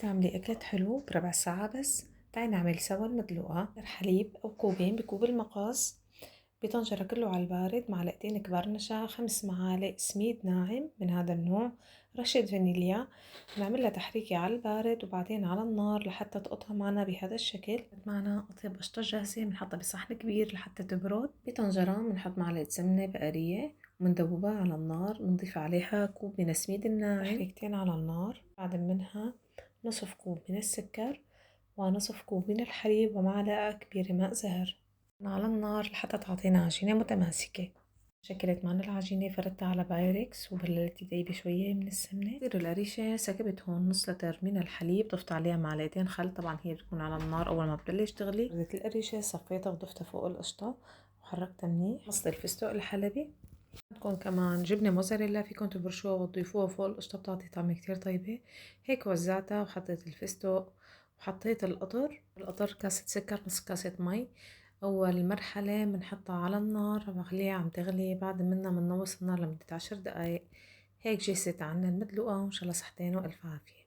تعملي أكلة حلو بربع ساعة بس. تعي نعمل سوا المدلوقة. حليب أو كوبين بكوب المقاس، بطنجرة كله على البارد، معلقتين كبار نشا، 5 معالق سميد ناعم من هذا النوع، رشة فانيليا. بنعملها تحريكة على البارد وبعدين على النار لحتى تقطع معنا بهذا الشكل. معنا أطيب قشطة جاهزة بنحطها بصحن كبير لحتى تبرد. بطنجرة بنحط معلقة سمنة بقرية ومندوبها على النار، بنضيف عليها كوب من السميد الناعم، تحريكتين على النار. بعد منها نصف كوب من السكر ونصف كوب من الحليب ومعلقة كبيرة ماء زهر على النار لحتى تعطينا عجينة متماسكة. شكلت معنا العجينة، فردتها على بايركس وبللت ايدي بشوية من السمنة. تصير القريشة سكبت هون نص لتر من الحليب، ضفت عليها معلقتين خل، طبعا هي بتكون على النار أول ما بتبلش تغلي. بردت القريشة، صفيتها وضفتها فوق القشطة وحركتها منيح. قصت الفستق الحلبي. عندكم كمان جبنة موزاريلا فيكم تبرشوها وتضيفوها فوق القشطة، بتعطي طعمة كتير طيبة. هيك وزعتها وحطيت الفستق وحطيت القطر كاسة سكر، نص كاسة مي. أول مرحلة بنحطها على النار بغليها، عم تغلي. بعد منها بنوص النار لمدة 10 دقايق. هيك جهزت عنا المدلوقة، وإن شاء الله صحتين وألف عافية.